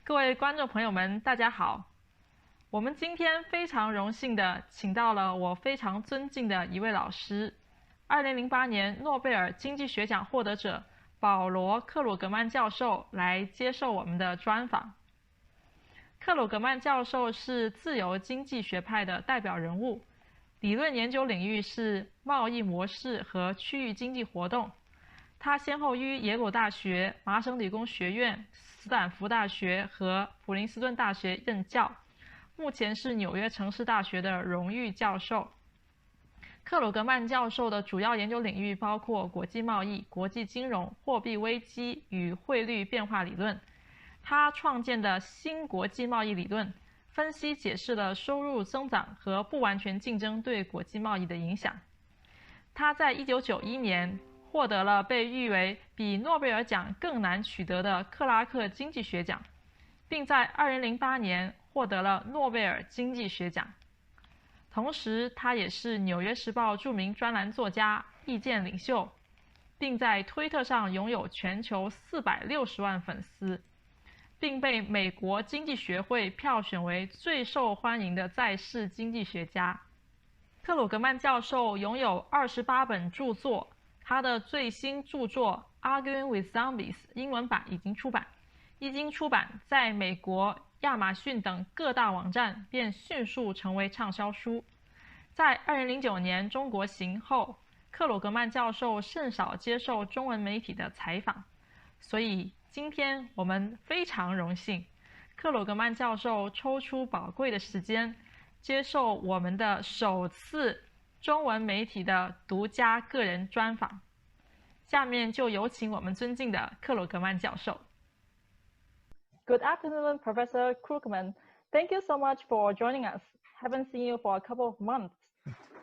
各位观众朋友们，大家好。我们今天非常荣幸的请到了我非常尊敬的一位老师，2008年诺贝尔经济学奖获得者保罗·克鲁格曼教授来接受我们的专访。克鲁格曼教授是自由经济学派的代表人物，理论研究领域是贸易模式和区域经济活动。他先后于耶鲁大学、麻省理工学院、斯坦福大学和普林斯顿大学任教，目前是纽约城市大学的荣誉教授。克鲁格曼教授的主要研究领域包括国际贸易、国际金融、货币危机与汇率变化理论。他创建的新国际贸易理论，分析解释了收入增长和不完全竞争对国际贸易的影响。他在1991年获得了被誉为比诺贝尔奖更难取得的克拉克经济学奖，并在2008年获得了诺贝尔经济学奖。同时，他也是《纽约时报》著名专栏作家、意见领袖，并在推特上拥有全球460万粉丝，并被美国经济学会票选为最受欢迎的在世经济学家。克鲁格曼教授拥有28本著作，他的最新著作《Arguing with Zombies》英文版已经出版，一经出版，在美国、亚马逊等各大网站便迅速成为畅销书。在2009年中国行后，克鲁格曼教授甚少接受中文媒体的采访，所以今天我们非常荣幸，克鲁格曼教授抽出宝贵的时间，接受我们的首次中文媒体的独家个人专访。下面就有请我们尊敬的克鲁格曼教授。Good afternoon, Professor Krugman. Thank you so much for joining us. Haven't seen you for a couple of months.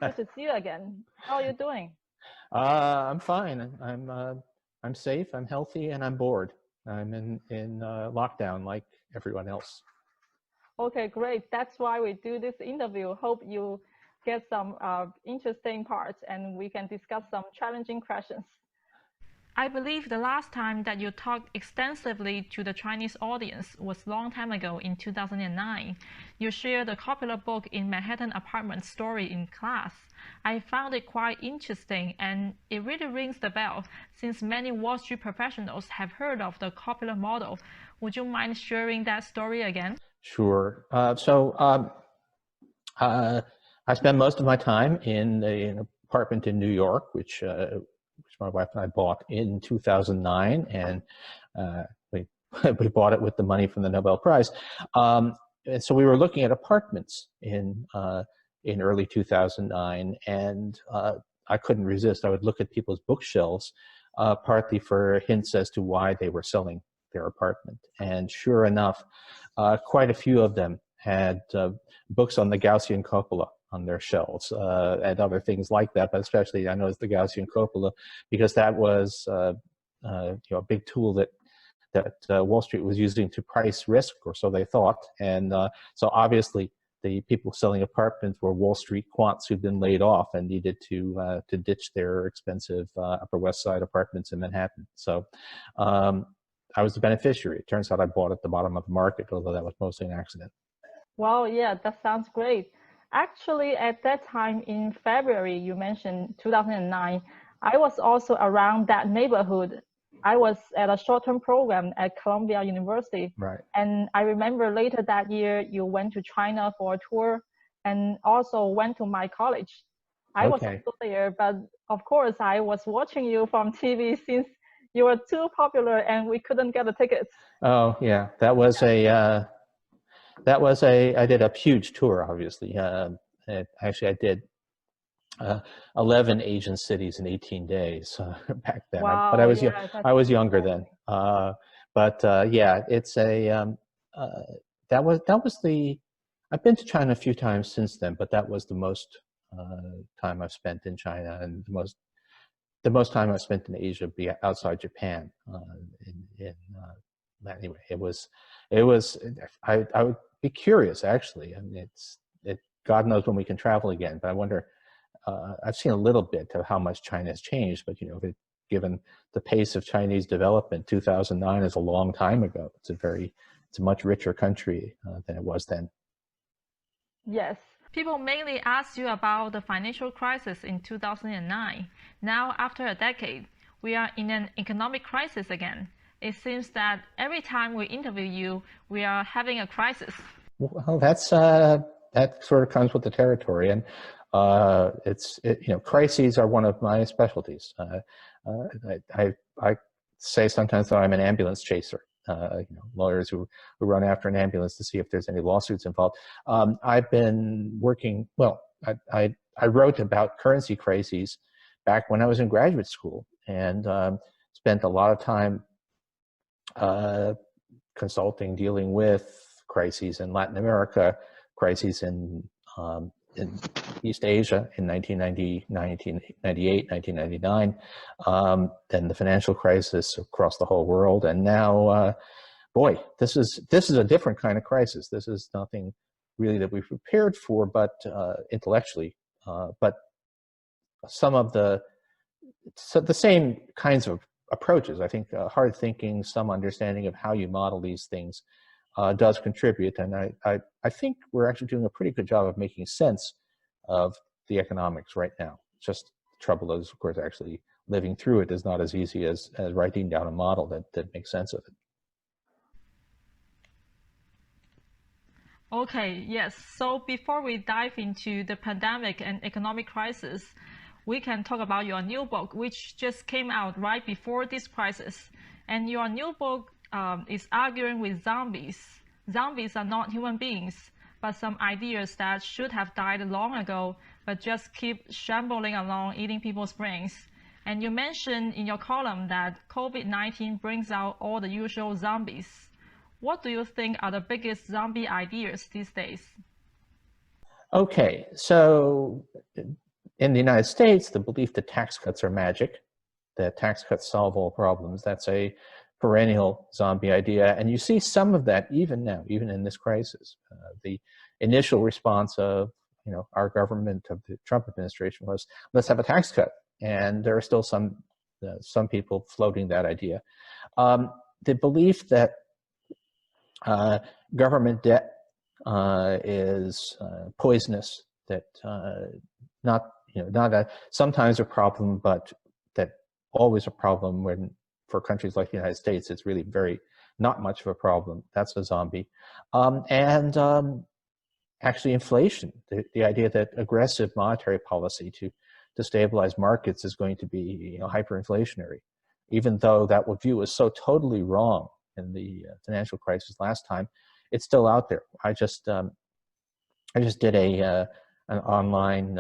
Good to see you again. How are you doing? I'm fine. I'm safe. I'm healthy, and I'm bored. I'm in lockdown like everyone else. Okay, great. That's why we do this interview. Hope you get some interesting parts, and we can discuss some challenging questions. I believe the last time that you talked extensively to the Chinese audience was a long time ago in 2009. You shared the popular book In Manhattan Apartment story in class. I found it quite interesting, and it really rings the bell since many Wall Street professionals have heard of the Coppola model. Would you mind sharing that story again? Sure. I spent most of my time in an apartment in New York, which my wife and I bought in 2009, and we bought it with the money from the Nobel Prize. And so we were looking at apartments in early 2009, and I couldn't resist. I would look at people's bookshelves, partly for hints as to why they were selling their apartment. And sure enough, quite a few of them had books on the Gaussian Coppola on their shelves, and other things like that, but especially I noticed the Gaussian Coppola because that was a big tool that Wall Street was using to price risk, or so they thought. And so obviously the people selling apartments were Wall Street quants who'd been laid off and needed to ditch their expensive Upper West Side apartments in Manhattan. So I was the beneficiary. It turns out I bought at the bottom of the market, although that was mostly an accident. Wow, yeah, that sounds great. Actually, at that time in February, you mentioned 2009, I was also around that neighborhood. I was at a short-term program at Columbia University. Right. And I remember later that year, you went to China for a tour and also went to my college. I was also there, but of course, I was watching you from TV since you were too popular and we couldn't get the tickets. Oh, yeah. I did a huge tour, obviously. Actually, I did 11 Asian cities in 18 days back then. Wow, but I was younger amazing. then. Yeah, it's that was the. I've been to China a few times since then, but that was the most time I've spent in China, and the most time I've spent in Asia outside Japan. Anyway, it was. I would be curious, actually. I mean, God knows when we can travel again, but I wonder. I've seen a little bit of how much China has changed, but given the pace of Chinese development, 2009 is a long time ago. It's a very it's a much richer country than it was then. Yes. People mainly ask you about the financial crisis in 2009. Now, after a decade, we are in an economic crisis again. It seems that every time we interview you, we are having a crisis. Well, that's that sort of comes with the territory, and crises are one of my specialties. I say sometimes that I'm an ambulance chaser. Lawyers who run after an ambulance to see if there's any lawsuits involved. I've been working. Well, I wrote about currency crises back when I was in graduate school, and spent a lot of time consulting, dealing with crises in Latin America, crises in East Asia in 1990, 1998, 1999, then the financial crisis across the whole world, and now, boy, this is a different kind of crisis. This is nothing really that we've prepared for, but intellectually, but some of the same kinds of approaches. I think hard thinking, some understanding of how you model these things does contribute, and I think we're actually doing a pretty good job of making sense of the economics right now. Just the trouble is, of course, actually living through it is not as easy as writing down a model that makes sense of it. Okay, yes. So before we dive into the pandemic and economic crisis, we can talk about your new book, which just came out right before this crisis. And your new book is arguing with zombies. Zombies are not human beings, but some ideas that should have died long ago, but just keep shambling along, eating people's brains. And you mentioned in your column that COVID-19 brings out all the usual zombies. What do you think are the biggest zombie ideas these days? Okay, so in the United States, the belief that tax cuts are magic, that tax cuts solve all problems, that's a perennial zombie idea. And you see some of that even now, even in this crisis. The initial response of our government, of the Trump administration, was, let's have a tax cut. And there are still some people floating that idea. The belief that government debt is poisonous, that sometimes a problem, but that always a problem when, for countries like the United States, it's really not much of a problem. That's a zombie. Actually inflation, the idea that aggressive monetary policy to stabilize markets is going to be hyperinflationary, even though that view was so totally wrong in the financial crisis last time, it's still out there. I just did an online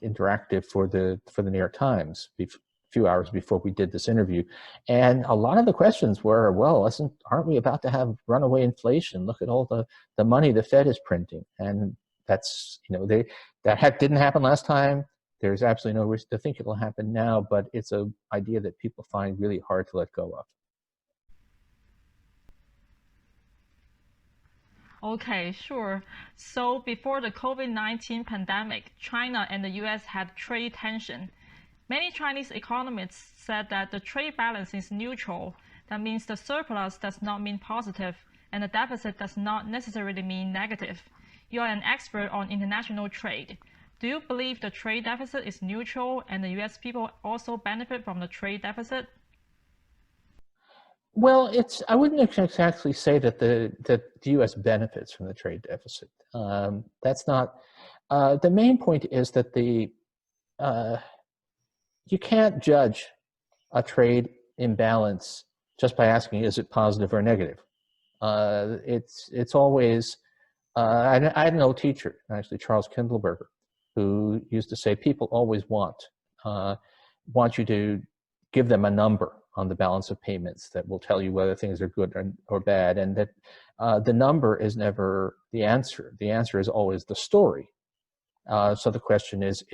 interactive for the New York Times a few hours before we did this interview, and a lot of the questions were, well, aren't we about to have runaway inflation? Look at all the money the Fed is printing, and that's that didn't happen last time. There's absolutely no reason to think it'll happen now, but it's an idea that people find really hard to let go of. Okay, sure. So before the COVID-19 pandemic, China and the US had trade tension. Many Chinese economists said that the trade balance is neutral. That means the surplus does not mean positive, and the deficit does not necessarily mean negative. You are an expert on international trade. Do you believe the trade deficit is neutral and the US people also benefit from the trade deficit? Well, I wouldn't exactly say that the U.S. benefits from the trade deficit. That's not the main point. Is that you can't judge a trade imbalance just by asking, is it positive or negative? It's always. I had an old teacher, actually, Charles Kindleberger, who used to say people always want you to give them a number on the balance of payments that will tell you whether things are good or bad, and that the number is never the answer. The answer is always the story. So the question is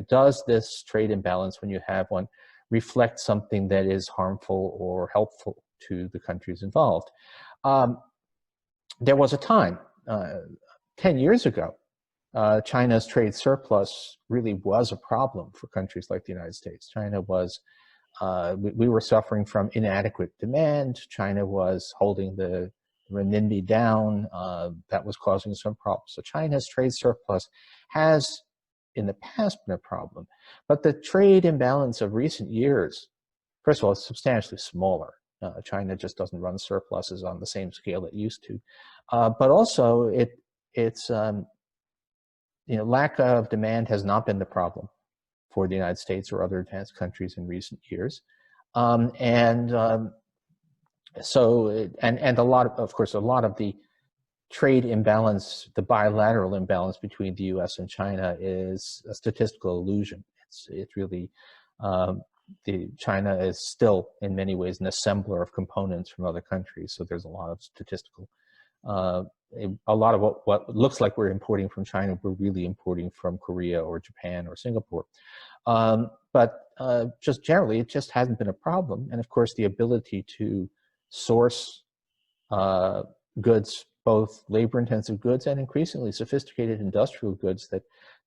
does this trade imbalance, when you have one, reflect something that is harmful or helpful to the countries involved? There was a time, 10 years ago, China's trade surplus really was a problem for countries like the United States. China was we were suffering from inadequate demand. China was holding the renminbi down. That was causing some problems. So China's trade surplus has in the past been a problem, but the trade imbalance of recent years, first of all, it's substantially smaller. China just doesn't run surpluses on the same scale it used to, but also it's lack of demand has not been the problem for the United States or other advanced countries in recent years, and a lot of the trade imbalance, the bilateral imbalance between the U.S. and China is a statistical illusion. It's really China is still in many ways an assembler of components from other countries. So there's a lot of statistical, a lot of what looks like we're importing from China, we're really importing from Korea or Japan or Singapore. But just generally, it just hasn't been a problem. And of course, the ability to source goods, both labor-intensive goods and increasingly sophisticated industrial goods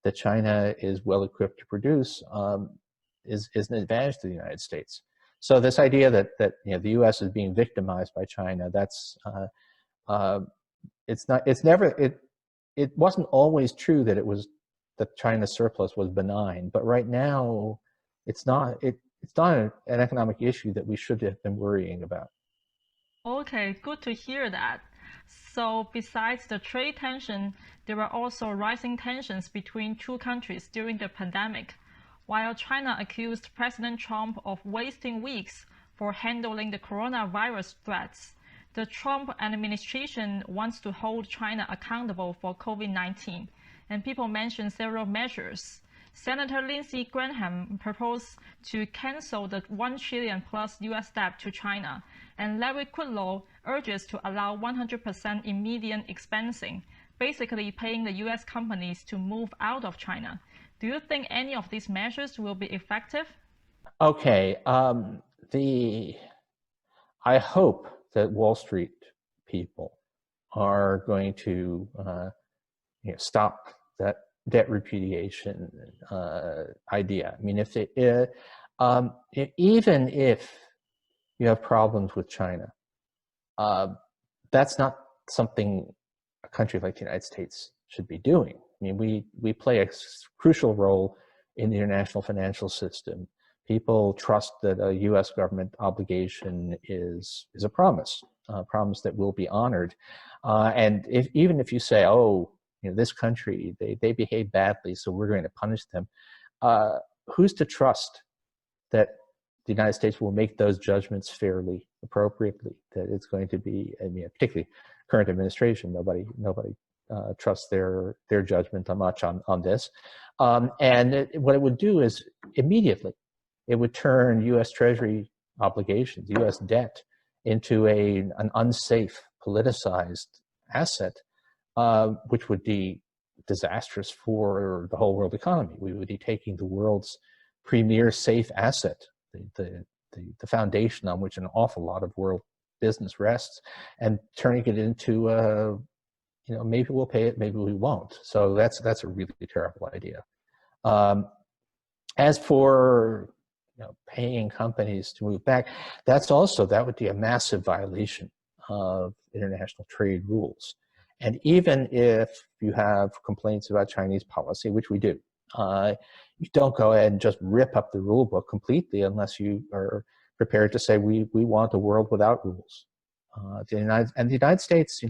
that China is well equipped to produce is an advantage to the United States. So this idea that the U.S. is being victimized by China, that's it wasn't always true that China's surplus was benign, but right now it's not an economic issue that we should have been worrying about. Okay, good to hear that. So besides the trade tension, there were also rising tensions between two countries during the pandemic. While China accused President Trump of wasting weeks for handling the coronavirus threats, the Trump administration wants to hold China accountable for COVID-19, and people mention several measures. Senator Lindsey Graham proposed to cancel the $1 trillion plus U.S. debt to China, and Larry Kudlow urges to allow 100% immediate expensing, basically paying the U.S. companies to move out of China. Do you think any of these measures will be effective? Okay, I hope that Wall Street people are going to stop that debt repudiation idea. I mean, even if you have problems with China, that's not something a country like the United States should be doing. I mean, we play a crucial role in the international financial system. People trust that a U.S. government obligation is a promise that will be honored. And even if you say, oh, this country, they behave badly, so we're going to punish them, who's to trust that the United States will make those judgments fairly, appropriately, that it's going to be, I mean, particularly current administration, nobody trusts their judgment much on this. And what it would do is immediately, it would turn U.S. Treasury obligations, U.S. debt, into an unsafe, politicized asset, which would be disastrous for the whole world economy. We would be taking the world's premier safe asset, the foundation on which an awful lot of world business rests, and turning it into maybe we'll pay it, maybe we won't. So that's a really terrible idea. As for paying companies to move back, that would be a massive violation of international trade rules. And even if you have complaints about Chinese policy, which we do, you don't go ahead and just rip up the rule book completely unless you are prepared to say we want a world without rules. The United States,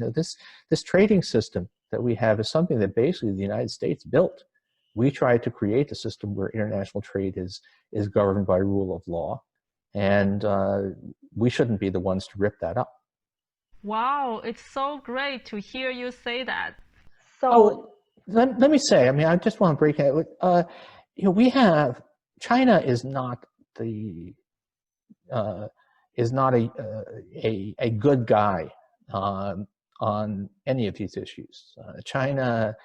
this trading system that we have is something that basically the United States built. We tried to create a system where international trade is governed by rule of law, and we shouldn't be the ones to rip that up. Wow, it's so great to hear you say that. So let me say, I mean, I just want to break it. China is not a good guy on any of these issues. China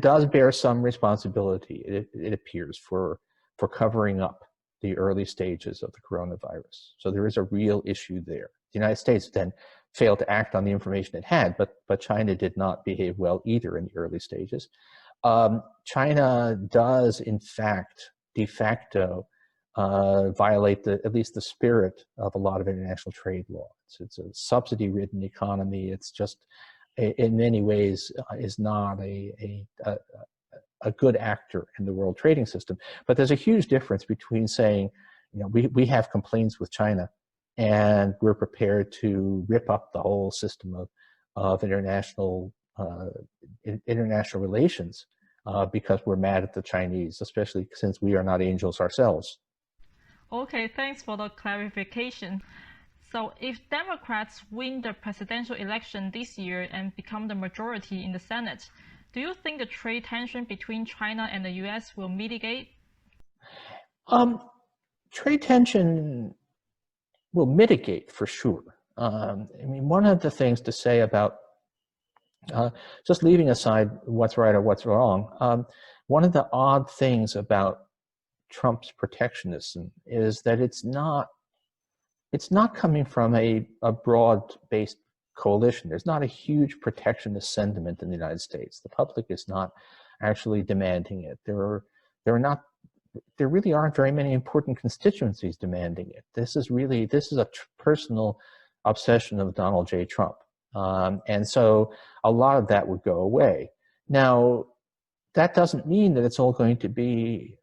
does bear some responsibility, it appears, for covering up the early stages of the coronavirus. So there is a real issue there. The United States then failed to act on the information it had, but China did not behave well either in the early stages. China does, in fact, de facto, violate at least the spirit of a lot of international trade law. It's a subsidy-ridden economy. It's just, in many ways, is not a good actor in the world trading system. But there's a huge difference between saying, we have complaints with China, and we're prepared to rip up the whole system of international relations because we're mad at the Chinese, especially since we are not angels ourselves. Okay, thanks for the clarification. So if Democrats win the presidential election this year and become the majority in the Senate, do you think the trade tension between China and the US will mitigate? Trade tension will mitigate for sure. I mean, one of the things to say about, just leaving aside what's right or what's wrong, one of the odd things about Trump's protectionism is that it's not coming from a broad-based coalition. There's not a huge protectionist sentiment in the United States. The public is not actually demanding it. There really aren't very many important constituencies demanding it. This is a personal obsession of Donald J. Trump. And so a lot of that would go away. Now, that doesn't mean that it's all going to be,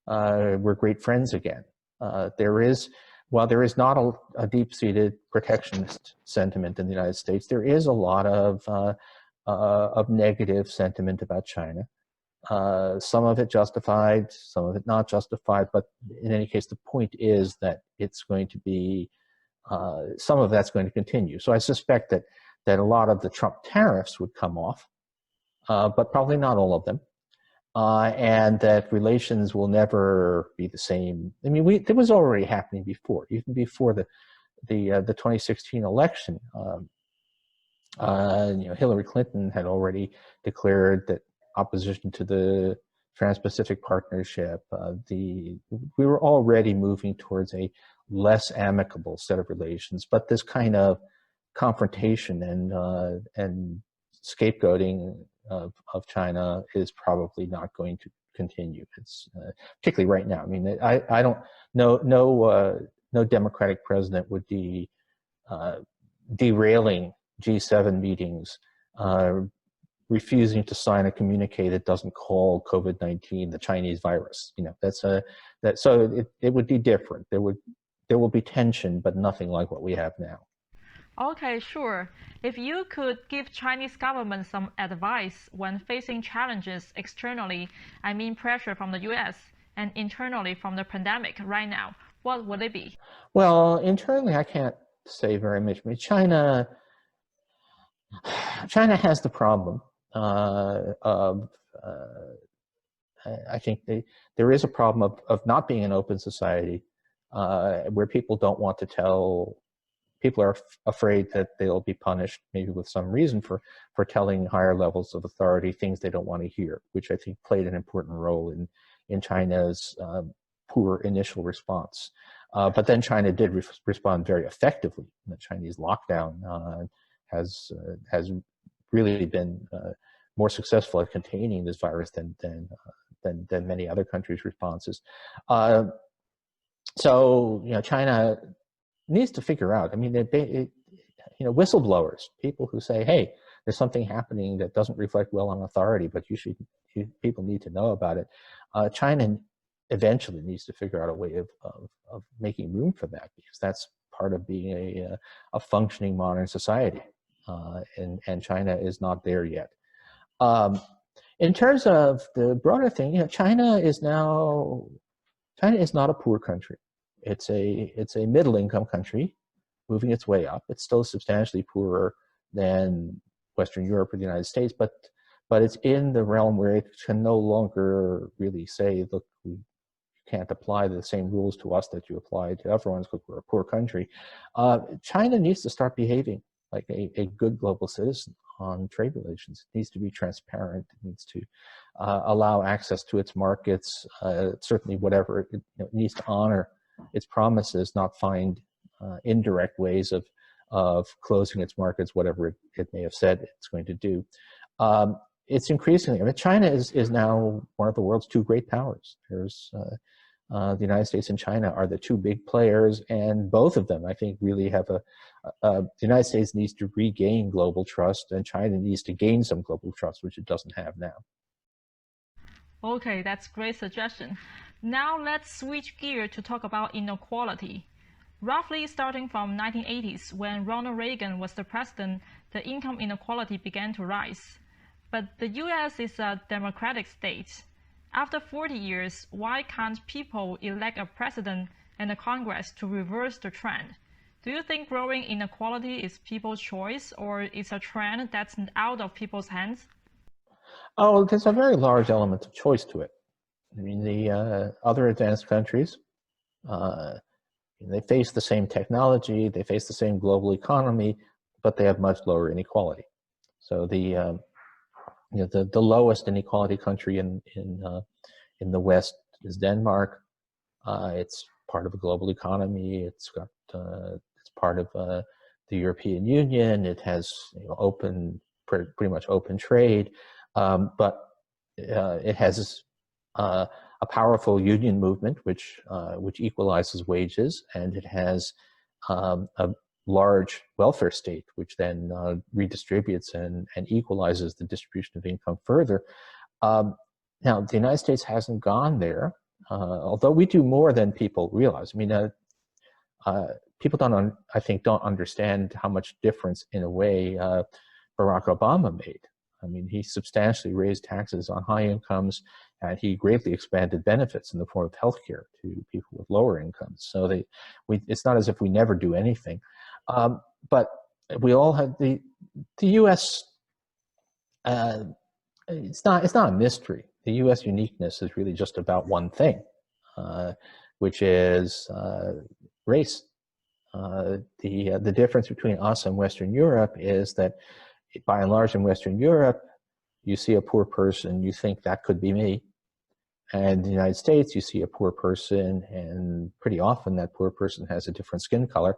we're great friends again. While there is not a deep-seated protectionist sentiment in the United States, there is a lot of negative sentiment about China. Some of it justified, some of it not justified, but in any case, the point is that it's going to be, some of that's going to continue. So I suspect that a lot of the Trump tariffs would come off, but probably not all of them. And that relations will never be the same. I mean, it was already happening before, even before the 2016 election. Hillary Clinton had already declared that opposition to the Trans-Pacific Partnership. We were already moving towards a less amicable set of relations, but this kind of confrontation and scapegoating of China is probably not going to continue. It's particularly right now. I mean, I don't no Democratic president would be derailing G7 meetings, refusing to sign a communique that doesn't call COVID-19 the Chinese virus. So it would be different. There will be tension, but nothing like what we have now. Okay, sure. If you could give Chinese government some advice when facing challenges externally, I mean pressure from the US, and internally from the pandemic right now, what would it be? Well, internally, I can't say very much. I mean, China has the problem of, I think there is a problem of not being an open society where people don't want to tell. People are afraid that they'll be punished, maybe with some reason, for telling higher levels of authority things they don't want to hear, which I think played an important role in China's poor initial response. But then China did respond very effectively. The Chinese lockdown has really been more successful at containing this virus than many other countries' responses. So China needs to figure out. I mean, whistleblowers, people who say, "Hey, there's something happening that doesn't reflect well on authority, but people need to know about it." China eventually needs to figure out a way of making room for that, because that's part of being a functioning modern society, and China is not there yet. In terms of the broader thing, China is not a poor country. It's a middle-income country moving its way up. It's still substantially poorer than Western Europe or the United States, but it's in the realm where it can no longer really say, look, you can't apply the same rules to us that you apply to everyone because we're a poor country. China needs to start behaving like a good global citizen on trade relations. It needs to be transparent. It needs to allow access to its markets, certainly whatever. It needs to honor its promises, not find indirect ways of closing its markets, whatever it may have said it's going to do. It's increasingly, I mean, China is now one of the world's two great powers. There's the United States and China are the two big players, and both of them, I think, really have the United States needs to regain global trust, and China needs to gain some global trust, which it doesn't have now. Okay, that's a great suggestion. Now let's switch gear to talk about inequality. Roughly starting from 1980s, when Ronald Reagan was the president, the income inequality began to rise. But the US is a democratic state. After 40 years, why can't people elect a president and a Congress to reverse the trend? Do you think growing inequality is people's choice, or is a trend that's out of people's hands? Oh, there's a very large element of choice to it. I mean, the other advanced countries, they face the same technology, they face the same global economy, but they have much lower inequality. So the lowest inequality country in the West is Denmark. It's part of a global economy. It's part of the European Union. It has pretty much open trade, but it has a powerful union movement which equalizes wages, and it has a large welfare state which then redistributes and equalizes the distribution of income further. Now, the United States hasn't gone there, although we do more than people realize. I mean, people I think don't understand how much difference, in a way, Barack Obama made. I mean, he substantially raised taxes on high incomes, and he greatly expanded benefits in the form of healthcare to people with lower incomes. So it's not as if we never do anything. But we all have the U.S. It's not a mystery. The U.S. uniqueness is really just about one thing, which is race. The difference between us and Western Europe is that, by and large, in Western Europe, you see a poor person, you think that could be me. And in the United States, you see a poor person, and pretty often that poor person has a different skin color,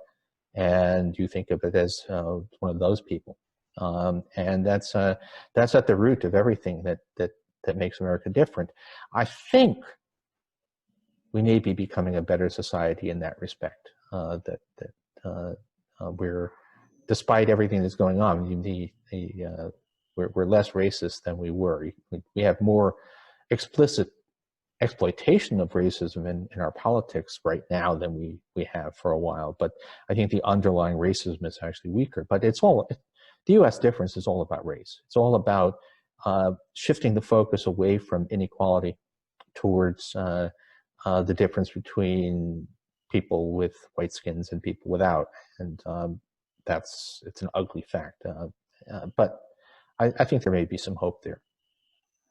and you think of it as one of those people. And that's at the root of everything that makes America different. I think we may be becoming a better society in that respect. We're, despite everything that's going on, we're less racist than we were. We have more explicit exploitation of racism in our politics right now than we have for a while. But I think the underlying racism is actually weaker. But the U.S. difference is all about race. It's all about shifting the focus away from inequality towards the difference between people with white skins and people without. And it's an ugly fact. But I think there may be some hope there.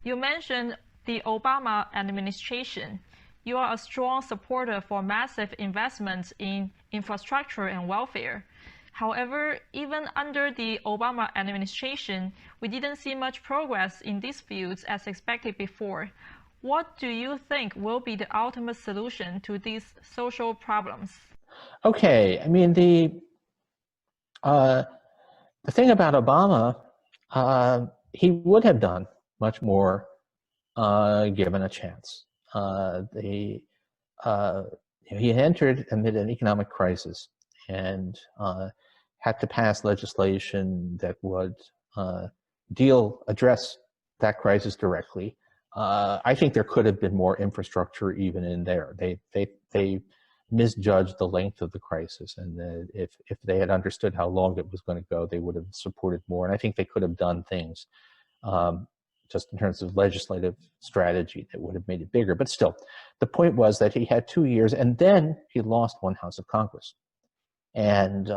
You mentioned the Obama administration. You are a strong supporter for massive investments in infrastructure and welfare. However, even under the Obama administration, we didn't see much progress in these fields as expected before. What do you think will be the ultimate solution to these social problems? Okay, I mean, the thing about Obama, he would have done much more given a chance. He entered amid an economic crisis and had to pass legislation that would address that crisis directly. I think there could have been more infrastructure even in there. They misjudged the length of the crisis, and if they had understood how long it was going to go, they would have supported more. And I think they could have done things just in terms of legislative strategy that would have made it bigger. But still, the point was that he had 2 years, and then he lost one house of Congress. And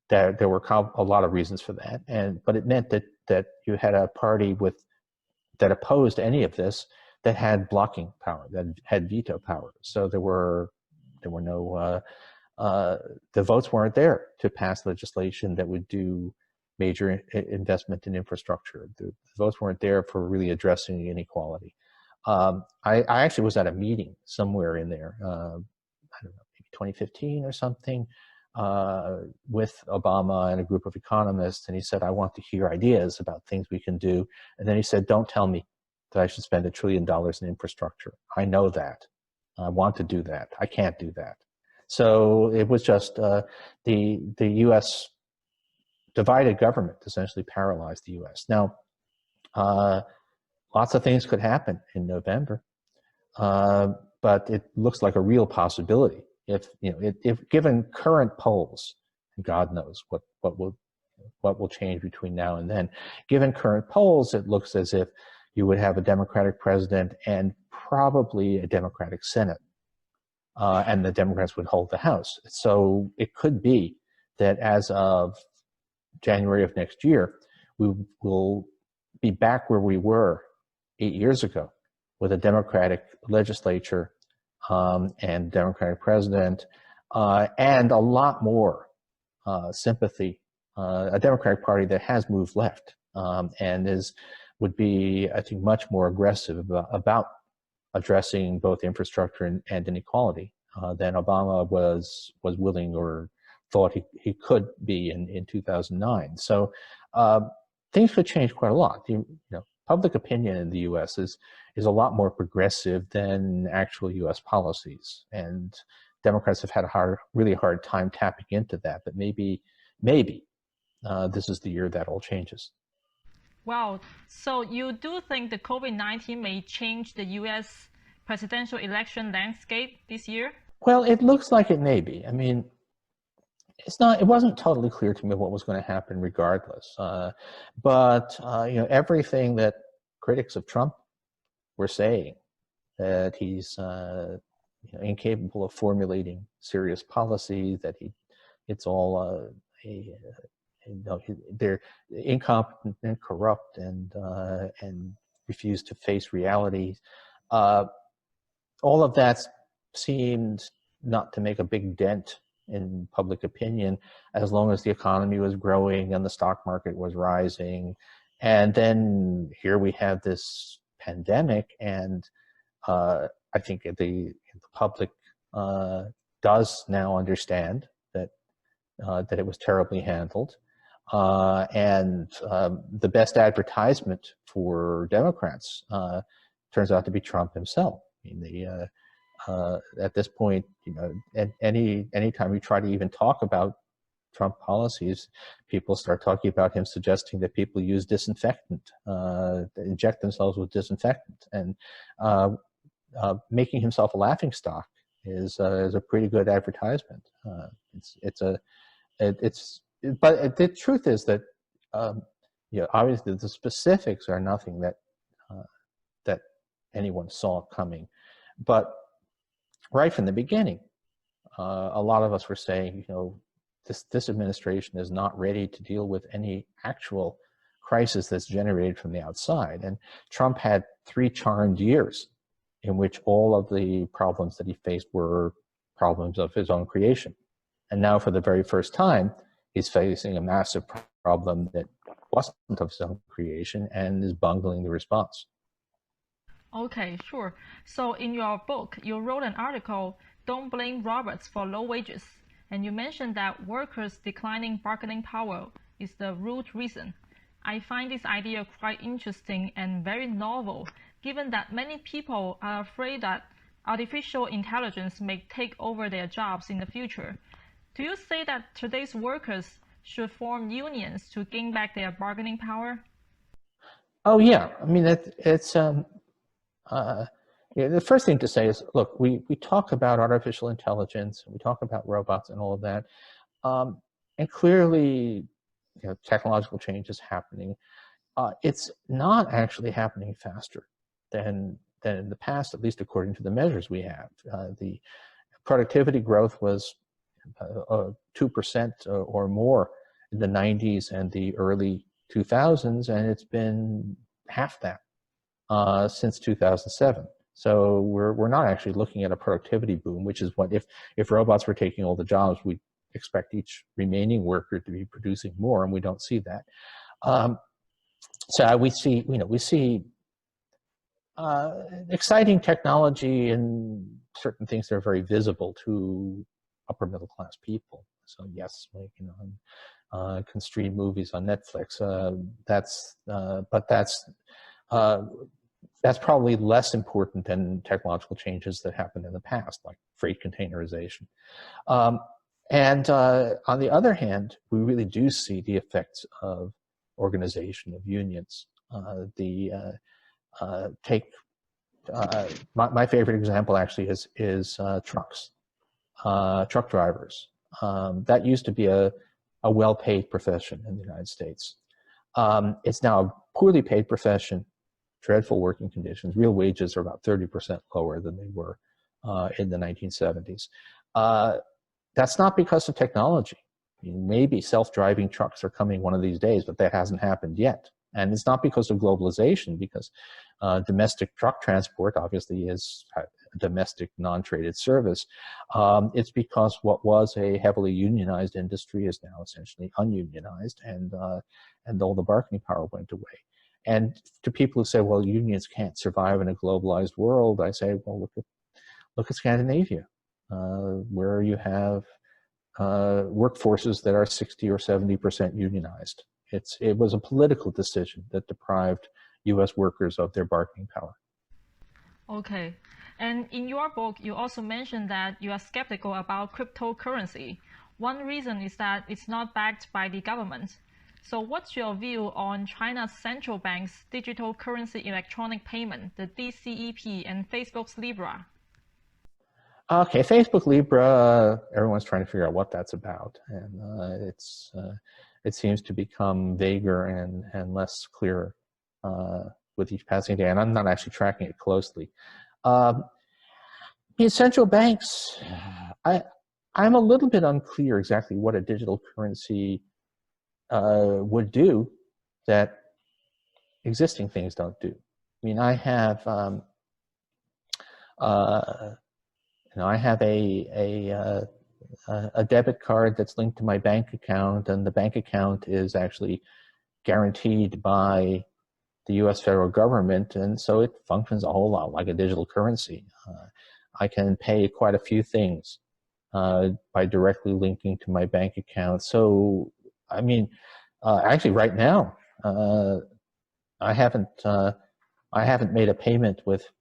there were a lot of reasons for that. But it meant that you had a party that opposed any of this, that had blocking power, that had veto power. So there were no, the votes weren't there to pass legislation that would do major investment in infrastructure. The votes weren't there for really addressing inequality. I actually was at a meeting somewhere in there, I don't know, maybe 2015 or something, with Obama and a group of economists, and he said, I want to hear ideas about things we can do. And then he said, don't tell me that I should spend $1 trillion in infrastructure. I know that. I want to do that. I can't do that. So it was just the U.S. divided government essentially paralyzed the U.S. Now, lots of things could happen in November, but it looks like a real possibility. If given current polls, and God knows what will change between now and then. Given current polls, it looks as if you would have a Democratic president and probably a Democratic Senate, and the Democrats would hold the House. So it could be that as of January of next year, we will be back where we were 8 years ago, with a Democratic legislature and Democratic president, and a lot more sympathy, a Democratic Party that has moved left and would be, I think, much more aggressive about addressing both infrastructure and inequality than Obama was willing or thought he could be in 2009. So things could change quite a lot. Public opinion in the U.S. is a lot more progressive than actual U.S. policies, and Democrats have had a really hard time tapping into that. But maybe this is the year that all changes. Wow. So you do think the COVID-19 may change the U.S. presidential election landscape this year? Well, it looks like it may be. I mean, it wasn't totally clear to me what was going to happen regardless. But everything that critics of Trump were saying, that he's incapable of formulating serious policy, that it's all they're incompetent and corrupt and refuse to face reality. All of that seemed not to make a big dent in public opinion, as long as the economy was growing and the stock market was rising. And then here we have this pandemic, and I think the public does now understand that it was terribly handled. And the best advertisement for Democrats turns out to be Trump himself. I mean, at this point, anytime you try to even talk about Trump policies, people start talking about him suggesting that people use disinfectant, inject themselves with disinfectant, and making himself a laughingstock is a pretty good advertisement. But the truth is that obviously the specifics are nothing that anyone saw coming, but right from the beginning, a lot of us were saying, this administration is not ready to deal with any actual crisis that's generated from the outside. And Trump had 3 charmed years in which all of the problems that he faced were problems of his own creation. And now for the very first time, he's facing a massive problem that wasn't of his own creation and is bungling the response. Okay, sure. So in your book, you wrote an article, "Don't Blame Robots for Low Wages," and you mentioned that workers' declining bargaining power is the root reason. I find this idea quite interesting and very novel, given that many people are afraid that artificial intelligence may take over their jobs in the future. Do you say that today's workers should form unions to gain back their bargaining power? Oh yeah, I mean the first thing to say is, look, we talk about artificial intelligence, we talk about robots and all of that, and clearly technological change is happening. It's not actually happening faster than in the past, at least according to the measures we have. The productivity growth was 2% or more in the 90s and the early 2000s, and it's been half that since 2007. So we're not actually looking at a productivity boom, which is what if robots were taking all the jobs, we'd expect each remaining worker to be producing more, and we don't see that. So we see exciting technology and certain things that are very visible to upper middle class people. So yes, can stream movies on Netflix. But that's that's probably less important than technological changes that happened in the past, like freight containerization. And on the other hand, we really do see the effects of organization of unions. My favorite example actually is trucks, truck drivers. That used to be a well-paid profession in the United States. It's now a poorly paid profession, dreadful working conditions. Real wages are about 30% lower than they were in the 1970s. That's not because of technology. I mean, maybe self-driving trucks are coming one of these days, but that hasn't happened yet. And it's not because of globalization, because domestic truck transport obviously is a domestic non-traded service. It's because what was a heavily unionized industry is now essentially ununionized, and all the bargaining power went away. And to people who say, well, unions can't survive in a globalized world, I say, well, look at Scandinavia, where you have workforces that are 60 or 70% unionized. It was a political decision that deprived U.S. workers of their bargaining power. Okay. And in your book, you also mentioned that you are skeptical about cryptocurrency. One reason is that it's not backed by the government. So what's your view on China's central bank's digital currency electronic payment, the DCEP, and Facebook's Libra? Okay, Facebook Libra, everyone's trying to figure out what that's about. And it seems to become vaguer and less clear with each passing day. And I'm not actually tracking it closely. In central banks, I'm a little bit unclear exactly what a digital currency would do that existing things don't do. I mean, I have a debit card that's linked to my bank account, and the bank account is actually guaranteed by the U.S. federal government, and so it functions a whole lot like a digital currency. I can pay quite a few things by directly linking to my bank account. So, I mean, actually, right now, I haven't made a payment with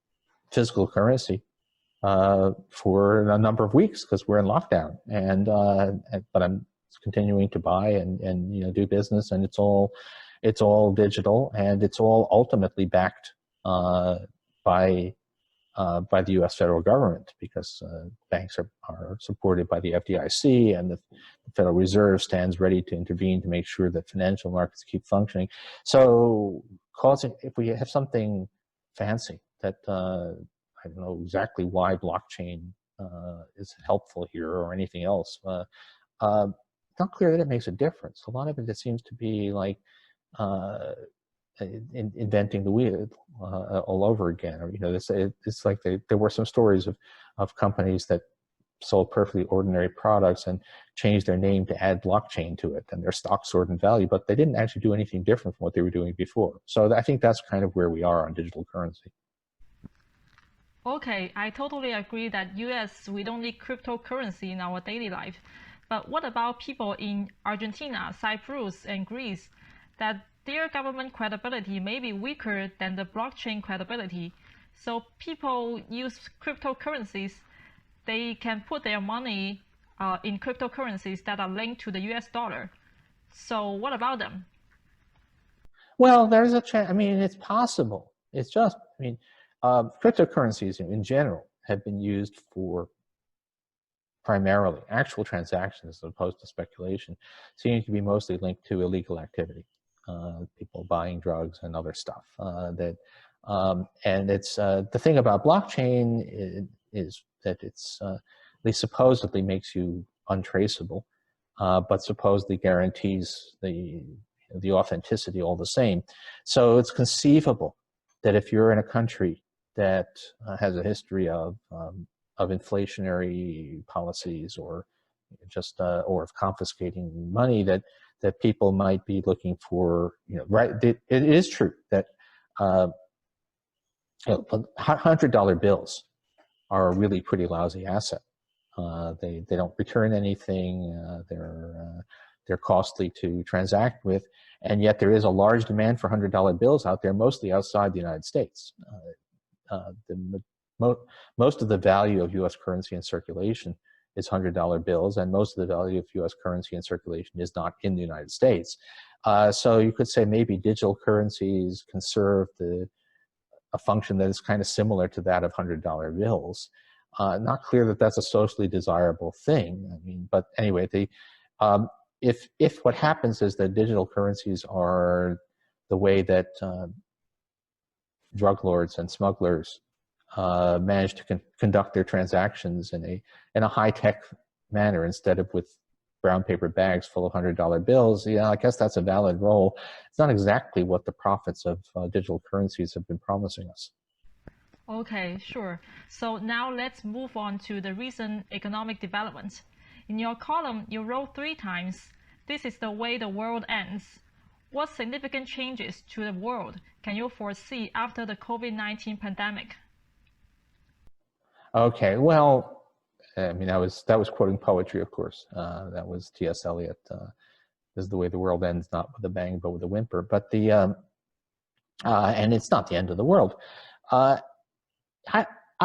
physical currency for a number of weeks because we're in lockdown, but I'm continuing to buy and do business, and it's all digital, and it's all ultimately backed by the U.S. federal government, because banks are supported by the FDIC, and the Federal Reserve stands ready to intervene to make sure that financial markets keep functioning. So, if we have something fancy that I don't know exactly why blockchain is helpful here or anything else, not clear that it makes a difference. A lot of it seems to be like inventing the wheel all over again. Or, it's like there were some stories of companies that sold perfectly ordinary products and changed their name to add blockchain to it, and their stock soared in value, but they didn't actually do anything different from what they were doing before. So I think that's kind of where we are on digital currency. Okay, I totally agree that US, we don't need cryptocurrency in our daily life. But what about people in Argentina, Cyprus, and Greece, that their government credibility may be weaker than the blockchain credibility? So people use cryptocurrencies, they can put their money in cryptocurrencies that are linked to the US dollar. So what about them? Well, there's a chance. I mean, it's possible. It's just, cryptocurrencies in general have been used for primarily actual transactions as opposed to speculation, seem to be mostly linked to illegal activity, people buying drugs and other stuff. And it's the thing about blockchain is that it's they supposedly makes you untraceable, but supposedly guarantees the authenticity all the same. So it's conceivable that if you're in a country that has a history of inflationary policies or just or of confiscating money, that people might be looking for, right? It is true that $100 bills are a really pretty lousy asset. They don't return anything. they're costly to transact with, and yet there is a large demand for $100 bills out there, mostly outside the United States. Most of the value of U.S. currency in circulation is $100 bills, and most of the value of U.S. currency in circulation is not in the United States. So you could say maybe digital currencies can serve a function that is kind of similar to that of $100 bills. Not clear that that's a socially desirable thing. I mean, but anyway, if what happens is that digital currencies are the way that drug lords and smugglers manage to conduct their transactions in a high-tech manner instead of with brown paper bags full of $100 bills, yeah, I guess that's a valid role. It's not exactly what the profits of digital currencies have been promising us. Okay, sure. So now let's move on to the recent economic development. In your column, you wrote 3 times, "This is the way the world ends." What significant changes to the world can you foresee after the COVID-19 pandemic? Okay, well, I mean, that was quoting poetry, of course. That was T.S. Eliot. This is the way the world ends, not with a bang, but with a whimper. But and it's not the end of the world. I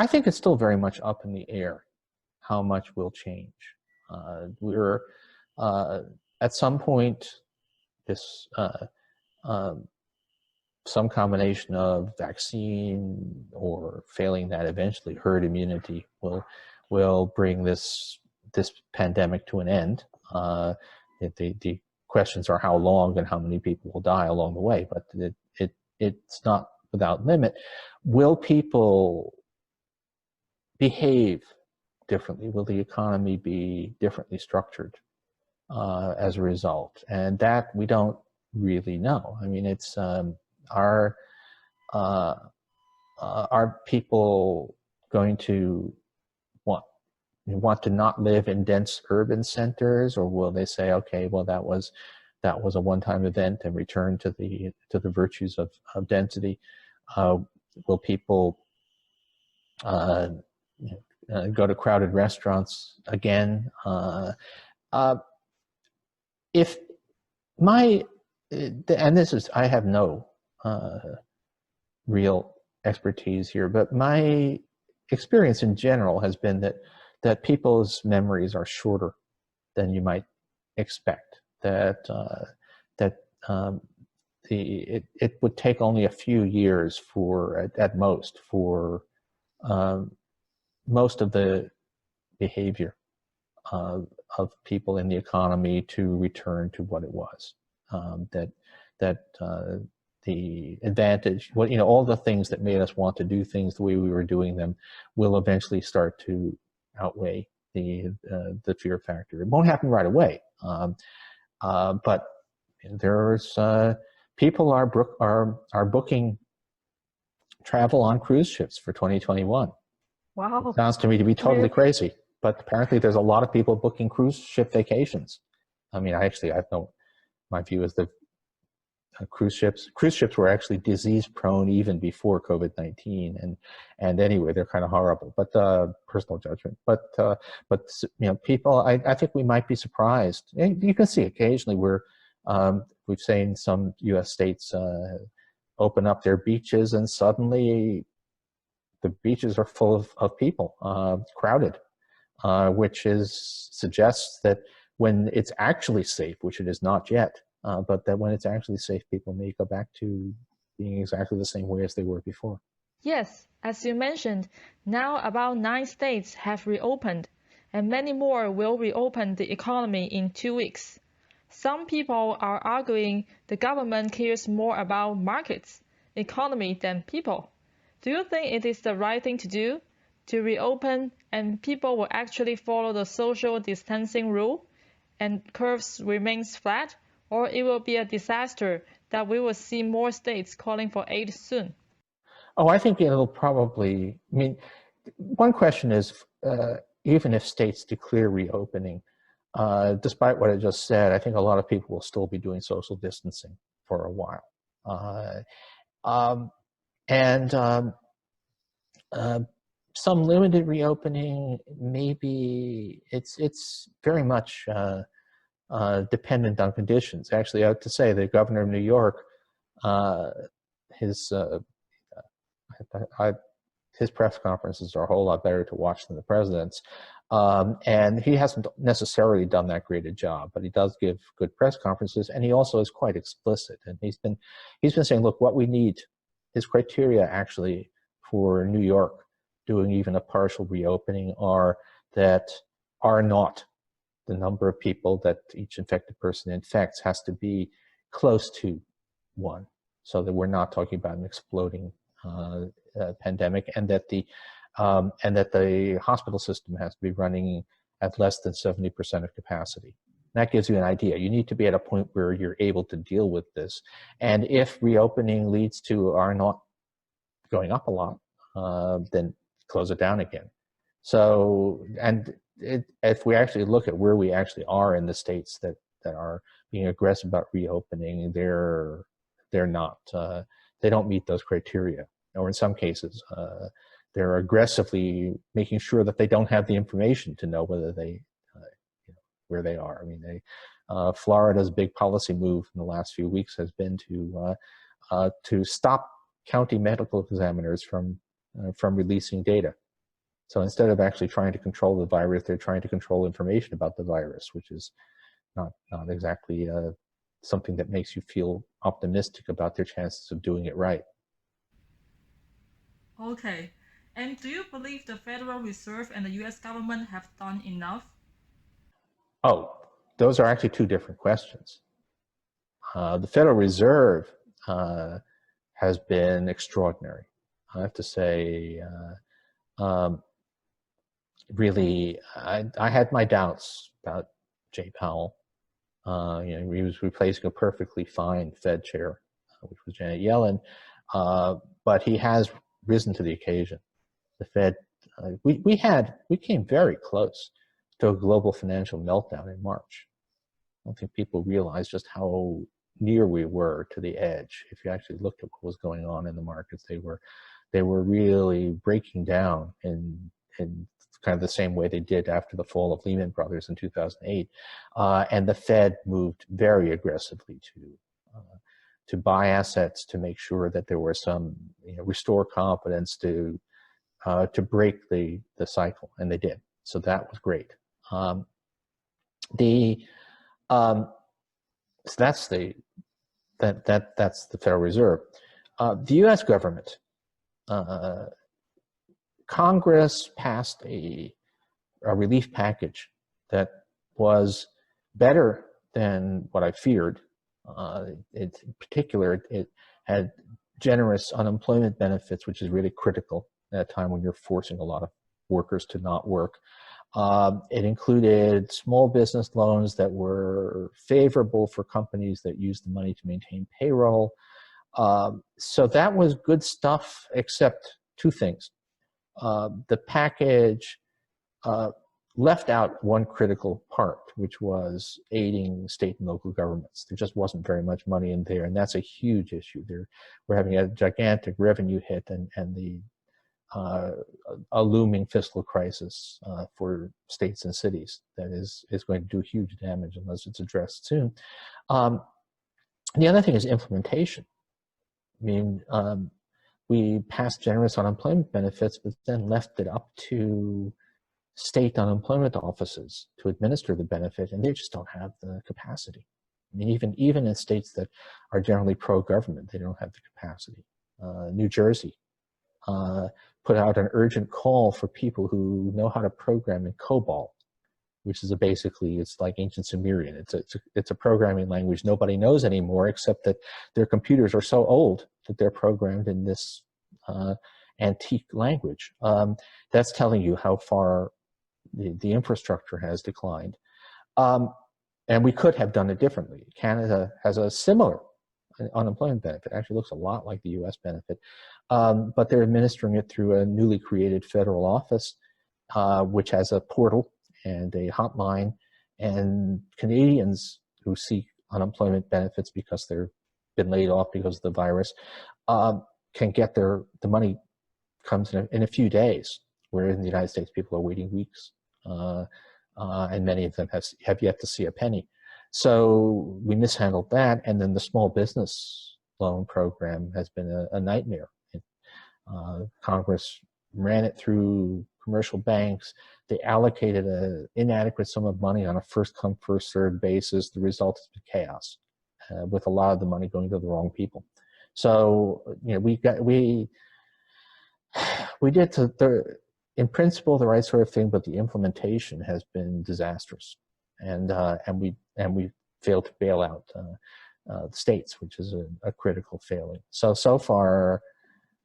think it's still very much up in the air how much will change. We're at some point, some combination of vaccine or failing that, eventually herd immunity will bring this pandemic to an end. The questions are how long and how many people will die along the way, but it's not without limit. Will people behave differently? Will the economy be differently structured as a result? And that we don't really know. I mean, it's are people going to want to not live in dense urban centers, or will they say, okay, well, that was a one-time event and return to the virtues of density? Will people go to crowded restaurants again? And this is, I have no real expertise here, but my experience in general has been that people's memories are shorter than you might expect. It would take only a few years at most for most of the behavior of people in the economy to return to what it was. The advantage, all the things that made us want to do things the way we were doing them will eventually start to outweigh the fear factor. It won't happen right away, but there's people are booking travel on cruise ships for 2021. Wow. It sounds to me to be totally crazy, but apparently there's a lot of people booking cruise ship vacations. I mean, my view is that cruise ships were actually disease prone even before COVID-19, and anyway, they're kind of horrible, but personal judgment. But people, I think we might be surprised. You can see occasionally we've seen some U.S. states open up their beaches, and suddenly the beaches are full of people, crowded, which suggests that when it's actually safe, which it is not yet, but that when it's actually safe, people may go back to being exactly the same way as they were before. Yes, as you mentioned, now about 9 states have reopened, and many more will reopen the economy in 2 weeks. Some people are arguing the government cares more about markets, economy than people. Do you think it is the right thing to do, to reopen, and people will actually follow the social distancing rule and curves remains flat, or it will be a disaster that we will see more states calling for aid soon? Oh, I think it'll probably, I mean, one question is, even if states declare reopening, despite what I just said, I think a lot of people will still be doing social distancing for a while. Some limited reopening, maybe it's very much dependent on conditions. Actually, I have to say, the governor of New York, his press conferences are a whole lot better to watch than the president's. And he hasn't necessarily done that great a job, but he does give good press conferences, and he also is quite explicit. And he's been saying, look, what we need, his criteria actually for New York doing even a partial reopening are not the number of people that each infected person infects has to be close to 1, so that we're not talking about an exploding pandemic, and that the hospital system has to be running at less than 70% of capacity. That gives you an idea. You need to be at a point where you're able to deal with this. And if reopening leads to R naught going up a lot, then close it down again. So, and if we actually look at where we actually are in the states that are being aggressive about reopening, they're not, they don't meet those criteria. Or in some cases, they're aggressively making sure that they don't have the information to know whether they, where they are. I mean, Florida's big policy move in the last few weeks has been to stop county medical examiners from releasing data. So instead of actually trying to control the virus, they're trying to control information about the virus, which is not exactly something that makes you feel optimistic about their chances of doing it right. Okay. And do you believe the Federal Reserve and the U.S. government have done enough? Oh, those are actually two different questions. The Federal Reserve has been extraordinary. I have to say, really, I had my doubts about Jay Powell. He was replacing a perfectly fine Fed chair, which was Janet Yellen, but he has risen to the occasion. The Fed, we came very close to a global financial meltdown in March. I don't think people realize just how near we were to the edge. If you actually looked at what was going on in the markets, they were really breaking down in kind of the same way they did after the fall of Lehman Brothers in 2008. And the Fed moved very aggressively to buy assets to make sure that there was some, restore confidence to break the cycle, and they did. So that was great. So that's the Federal Reserve. The U.S. government, Congress passed a relief package that was better than what I feared. In particular, it had generous unemployment benefits, which is really critical at a time when you're forcing a lot of workers to not work. It included small business loans that were favorable for companies that used the money to maintain payroll. So that was good stuff, except two things. The package left out one critical part, which was aiding state and local governments. There just wasn't very much money in there, and that's a huge issue. We're having a gigantic revenue hit and a looming fiscal crisis for states and cities that is going to do huge damage unless it's addressed soon. The other thing is implementation. I mean, we passed generous unemployment benefits, but then left it up to state unemployment offices to administer the benefit, and they just don't have the capacity. I mean, even in states that are generally pro-government, they don't have the capacity. New Jersey put out an urgent call for people who know how to program in COBOL, which is it's like ancient Sumerian. It's a programming language nobody knows anymore, except that their computers are so old that they're programmed in this antique language. That's telling you how far the infrastructure has declined. And we could have done it differently. Canada has a similar unemployment benefit. It actually looks a lot like the US benefit, but they're administering it through a newly created federal office, which has a portal and a hotline, and Canadians who seek unemployment benefits because they've been laid off because of the virus can get the money comes in a few days, whereas in the United States people are waiting weeks, and many of them have yet to see a penny. So we mishandled that, and then the small business loan program has been a nightmare. Congress ran it through commercial banks. They allocated an inadequate sum of money on a first-come, first-served basis. The result has been chaos, with a lot of the money going to the wrong people. So, we did in principle the right sort of thing, but the implementation has been disastrous, and we failed to bail out the states, which is a critical failing. So far,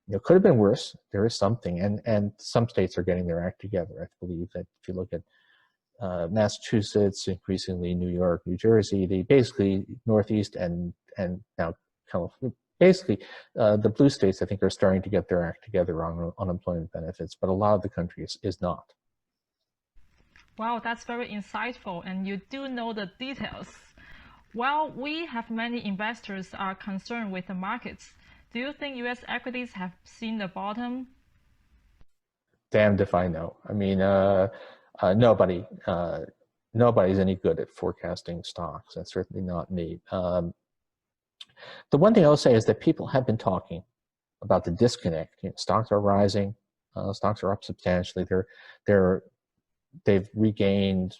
it could have been worse. There is something, and some states are getting their act together. I believe that if you look at Massachusetts, increasingly New York, New Jersey, they basically Northeast and now California. Basically, the blue states, I think, are starting to get their act together on unemployment benefits, but a lot of the country is not. Wow, that's very insightful, and you do know the details. While we have many investors are concerned with the markets, do you think U.S. equities have seen the bottom? Damned if I know. I mean, nobody's any good at forecasting stocks. That's certainly not me. The one thing I'll say is that people have been talking about the disconnect. Stocks are rising, stocks are up substantially. They've regained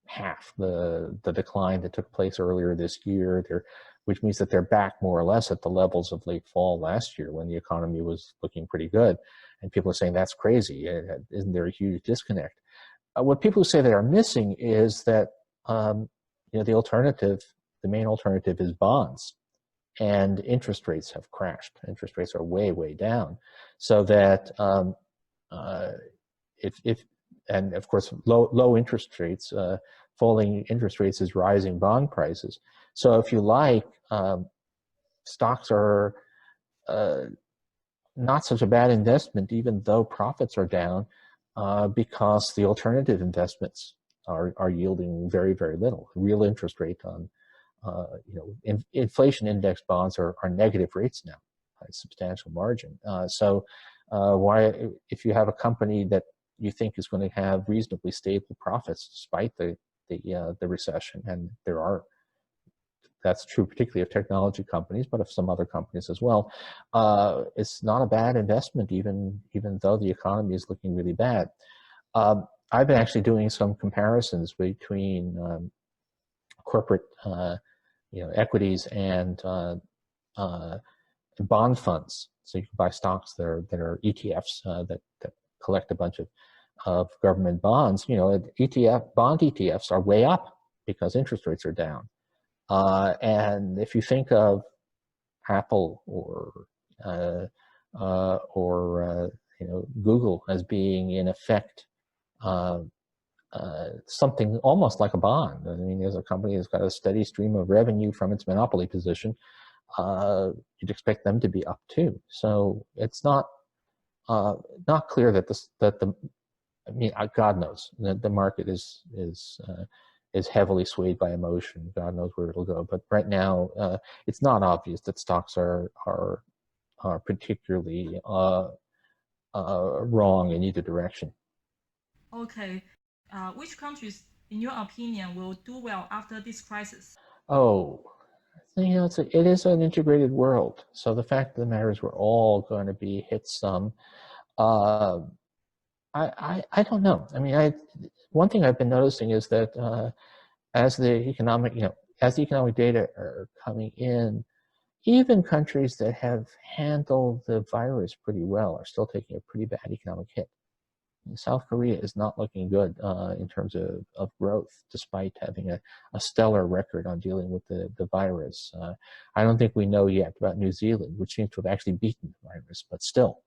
half the decline that took place earlier this year. Which means that they're back more or less at the levels of late fall last year when the economy was looking pretty good. And people are saying that's crazy. Isn't there a huge disconnect? What people say that are missing is that the main alternative is bonds. And interest rates have crashed. Interest rates are way, way down. So that and of course, low interest rates, falling interest rates is rising bond prices. So if you like, stocks are not such a bad investment, even though profits are down, because the alternative investments are yielding very, very little. Real interest rate on inflation index bonds are negative rates now by a substantial margin. So why, if you have a company that you think is going to have reasonably stable profits despite the recession, and that's true particularly of technology companies, but of some other companies as well, it's not a bad investment even though the economy is looking really bad. I've been actually doing some comparisons between corporate equities and bond funds. So you can buy stocks that are ETFs that collect a bunch of government bonds. Bond ETFs are way up because interest rates are down. And if you think of Apple or Google as being in effect something almost like a bond. I mean, there's a company that's got a steady stream of revenue from its monopoly position. You'd expect them to be up too. So it's not clear that God knows that the market is heavily swayed by emotion. God knows where it'll go. But right now, it's not obvious that stocks are particularly wrong in either direction. Okay. Which countries, in your opinion, will do well after this crisis? Oh, it is an integrated world. So the fact of the matter is we're all going to be hit some. I don't know. I mean, one thing I've been noticing is that as the economic data are coming in, even countries that have handled the virus pretty well are still taking a pretty bad economic hit. South Korea is not looking good in terms of growth, despite having a stellar record on dealing with the virus. I don't think we know yet about New Zealand, which seems to have actually beaten the virus, but still,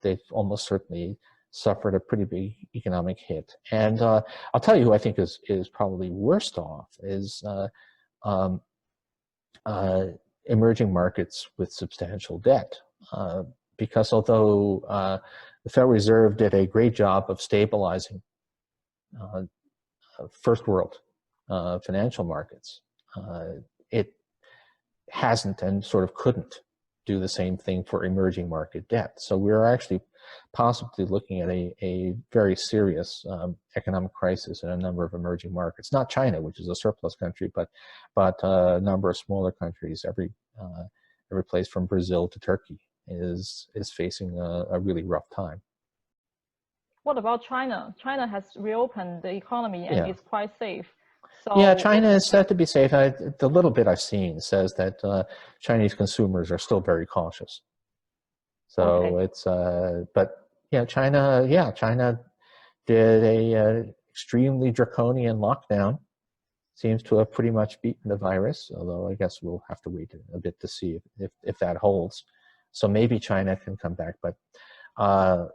they've almost certainly suffered a pretty big economic hit. And I'll tell you who I think is probably worst off is emerging markets with substantial debt. Because although the Federal Reserve did a great job of stabilizing first world financial markets, it hasn't and sort of couldn't do the same thing for emerging market debt. So we're actually possibly looking at a very serious economic crisis in a number of emerging markets. Not China, which is a surplus country, but a number of smaller countries. Every place from Brazil to Turkey is facing a really rough time. What about China? China has reopened the economy and it's quite safe. So yeah, China is said to be safe. The little bit I've seen says that Chinese consumers are still very cautious. So it's, but China did a extremely draconian lockdown. Seems to have pretty much beaten the virus, although I guess we'll have to wait a bit to see if that holds. So maybe China can come back, but I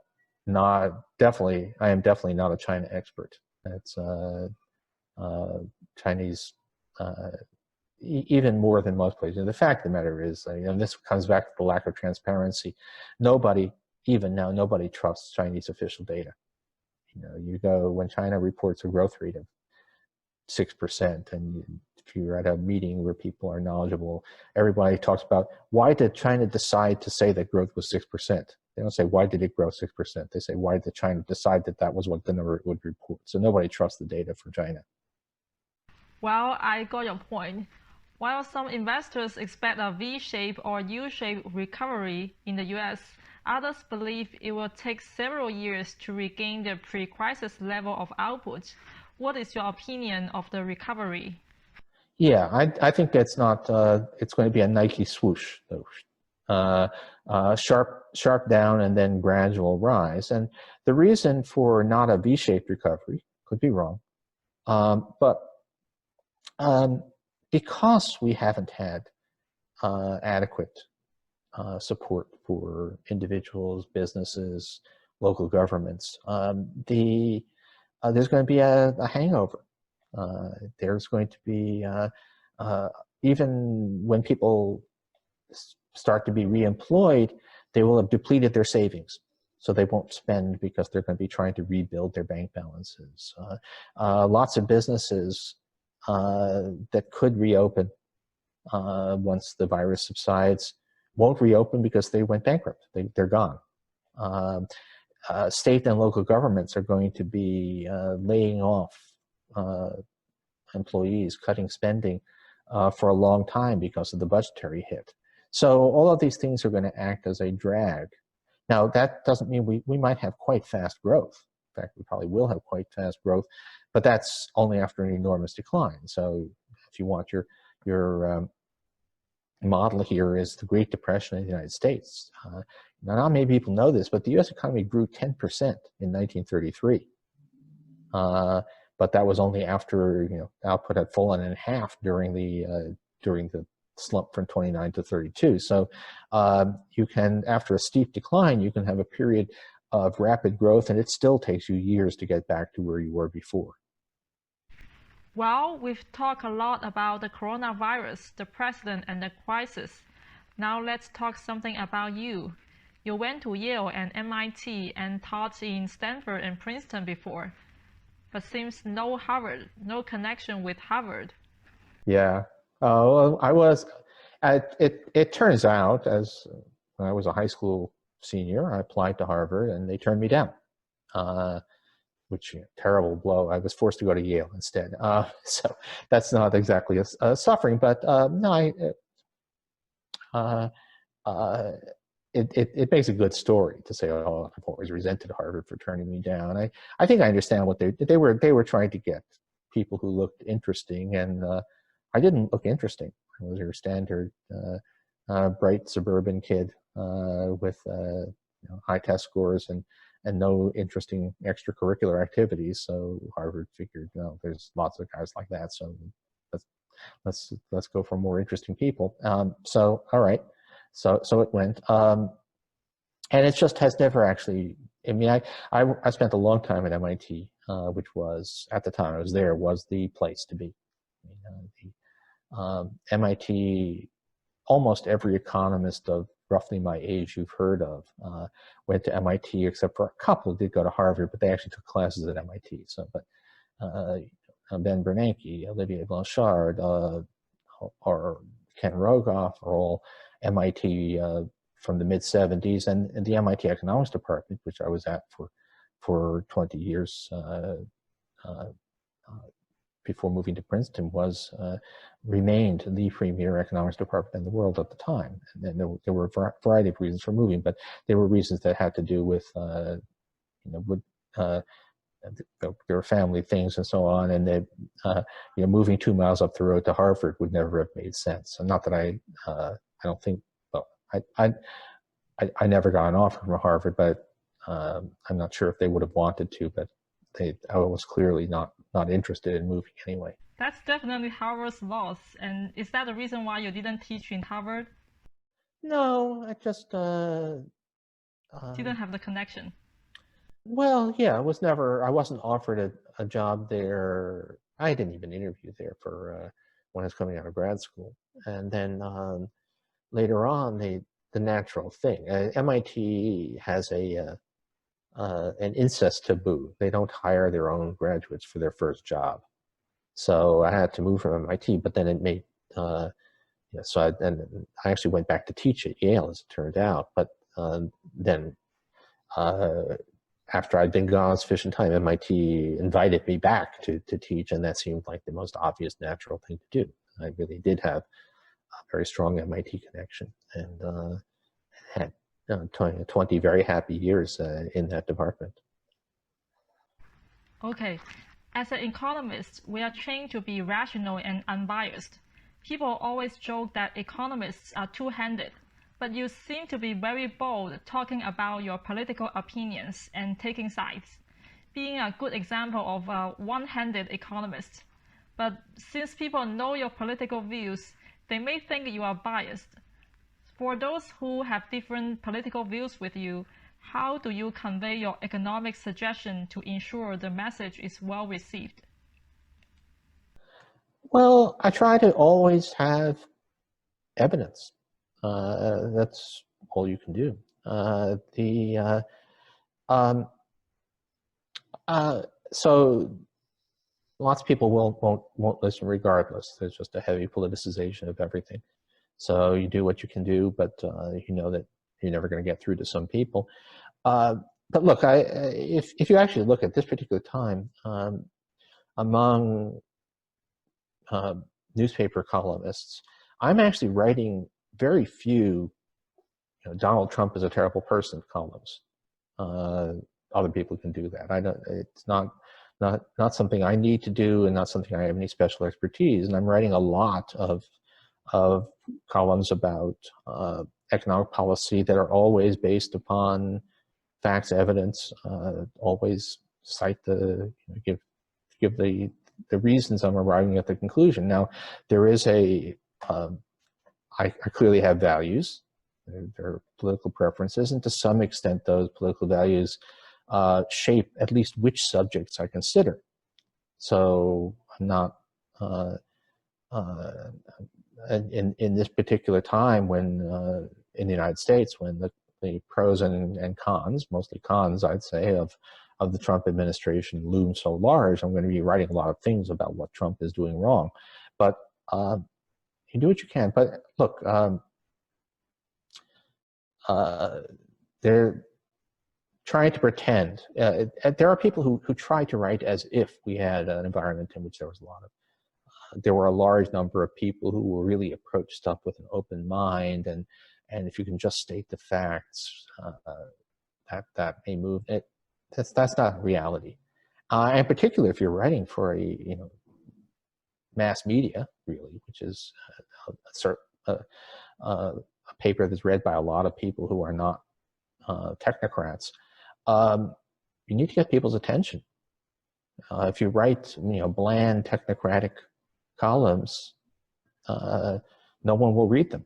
am definitely not a China expert. It's Chinese, even more than most places. The fact of the matter is, and this comes back to the lack of transparency. Even now, nobody trusts Chinese official data. You go when China reports a growth rate of 6%, and if you're at a meeting where people are knowledgeable, everybody talks about why did China decide to say that growth was 6%. They don't say why did it grow 6%. They say why did China decide that was what the number would report. So nobody trusts the data from China. Well, I got your point. While some investors expect a V-shaped or U-shaped recovery in the US, others believe it will take several years to regain the pre-crisis level of output. What is your opinion of the recovery? Yeah, I think it's not. It's going to be a Nike swoosh, sharp down and then gradual rise. And the reason for not a V-shaped recovery, could be wrong, but because we haven't had adequate support for individuals, businesses, local governments, there's going to be a hangover. There's going to be, even when people start to be reemployed, they will have depleted their savings. So they won't spend because they're going to be trying to rebuild their bank balances. Lots of businesses that could reopen once the virus subsides won't reopen because they went bankrupt. They're gone. State and local governments are going to be laying off employees, cutting spending for a long time because of the budgetary hit. So all of these things are going to act as a drag. Now, that doesn't mean we might have quite fast growth. In fact, we probably will have quite fast growth, but that's only after an enormous decline. So if you want your model here is the Great Depression in the United States. Now, not many people know this, but the U.S. economy grew 10% in 1933. But that was only after output had fallen in half during the slump from 29 to 32. So you can, after a steep decline, you can have a period of rapid growth, and it still takes you years to get back to where you were before. Well, we've talked a lot about the coronavirus, the president, and the crisis. Now let's talk something about you. You went to Yale and MIT and taught in Stanford and Princeton before, but seems no Harvard, no connection with Harvard. Yeah, well, I was. It turns out, as when I was a high school senior, I applied to Harvard and they turned me down. Which terrible blow. I was forced to go to Yale instead. So that's not exactly a suffering, but no, it makes a good story to say, oh, I've always resented Harvard for turning me down. I think I understand what they were trying to get people who looked interesting, and I didn't look interesting. I was your standard bright suburban kid with high test scores and no interesting extracurricular activities. So Harvard figured, no, there's lots of guys like that. So let's go for more interesting people. So all right, so it went, and it just has never actually. I mean, I spent a long time at MIT, which was at the time I was there was the place to be. MIT, almost every economist of roughly my age you've heard of went to MIT, except for a couple did go to Harvard, but they actually took classes at MIT. So, but Ben Bernanke, Olivier Blanchard, or Ken Rogoff are all MIT from the mid-70s, and the MIT economics department, which I was at for 20 years before moving to Princeton, remained the premier economics department in the world at the time. And there were a variety of reasons for moving, but there were reasons that had to do with there were family things and so on, and that moving 2 miles up the road to Harvard would never have made sense. And not that I don't think, well, I never got an offer from Harvard, but I'm not sure if they would have wanted to, but I was clearly not interested in moving anyway. That's definitely Harvard's loss. And is that the reason why you didn't teach in Harvard? No, I just didn't have the connection. Well, yeah, I wasn't offered a job there. I didn't even interview there for when I was coming out of grad school. And then later on, the natural thing, MIT has an incest taboo. They don't hire their own graduates for their first job. So I had to move from MIT, but then it made, so I actually went back to teach at Yale, as it turned out. But then after I'd been gone sufficient time, MIT invited me back to teach, and that seemed like the most obvious, natural thing to do. I really did have a very strong MIT connection, and had 20 very happy years in that department. Okay. As an economist, we are trained to be rational and unbiased. People always joke that economists are two-handed, but you seem to be very bold talking about your political opinions and taking sides, being a good example of a one-handed economist. But since people know your political views, they may think you are biased. For those who have different political views with you, how do you convey your economic suggestion to ensure the message is well received? Well, I try to always have evidence. That's all you can do. So lots of people won't listen regardless. There's just a heavy politicization of everything. So you do what you can do, but you know that you're never going to get through to some people. But look, if you actually look at this particular time, among newspaper columnists, I'm actually writing very few Donald Trump is a terrible person columns. Other people can do that. It's not something I need to do, and not something I have any special expertise. And I'm writing a lot of columns about economic policy that are always based upon facts, evidence, always cite give the reasons I'm arriving at the conclusion. Now, there is I clearly have values. There are political preferences, and to some extent, those political values shape at least which subjects I consider. So I'm not in this particular time when in the United States, when the pros and cons, mostly cons, I'd say, of the Trump administration loom so large, I'm going to be writing a lot of things about what Trump is doing wrong. But you do what you can. But look, they're trying to pretend. There are people who try to write as if we had an environment in which there was there were a large number of people who will really approach stuff with an open mind, and if you can just state the facts, that may move it. That's not reality. And particularly if you're writing for a mass media, really, which is a paper that's read by a lot of people who are not technocrats, you need to get people's attention. If you write bland technocratic columns, no one will read them.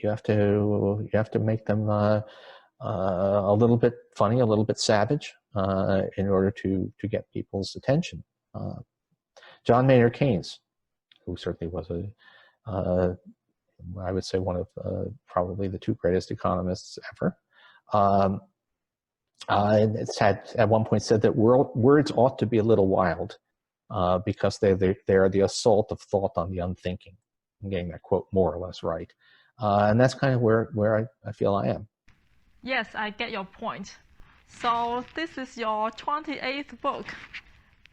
You have to make them a little bit funny, a little bit savage, in order to get people's attention. John Maynard Keynes, who certainly was I would say one of probably the two greatest economists ever, at one point said that words ought to be a little wild, because they are the assault of thought on the unthinking. I'm getting that quote more or less right. And that's kind of where I feel I am. Yes, I get your point. So this is your 28th book.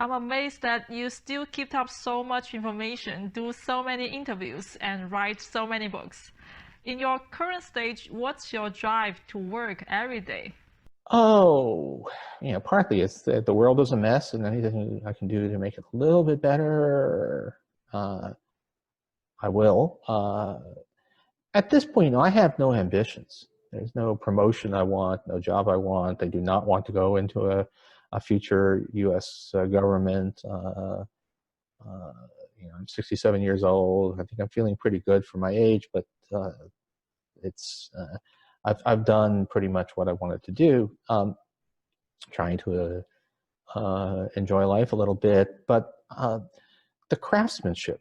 I'm amazed that you still keep up so much information, do so many interviews, and write so many books. In your current stage, what's your drive to work every day? Oh, partly it's that the world is a mess, and anything I can do to make it a little bit better, I will. At this point, I have no ambitions. There's no promotion I want, no job I want. I do not want to go into a future U.S. Government. I'm 67 years old. I think I'm feeling pretty good for my age, but I've done pretty much what I wanted to do. Trying to enjoy life a little bit, but the craftsmanship.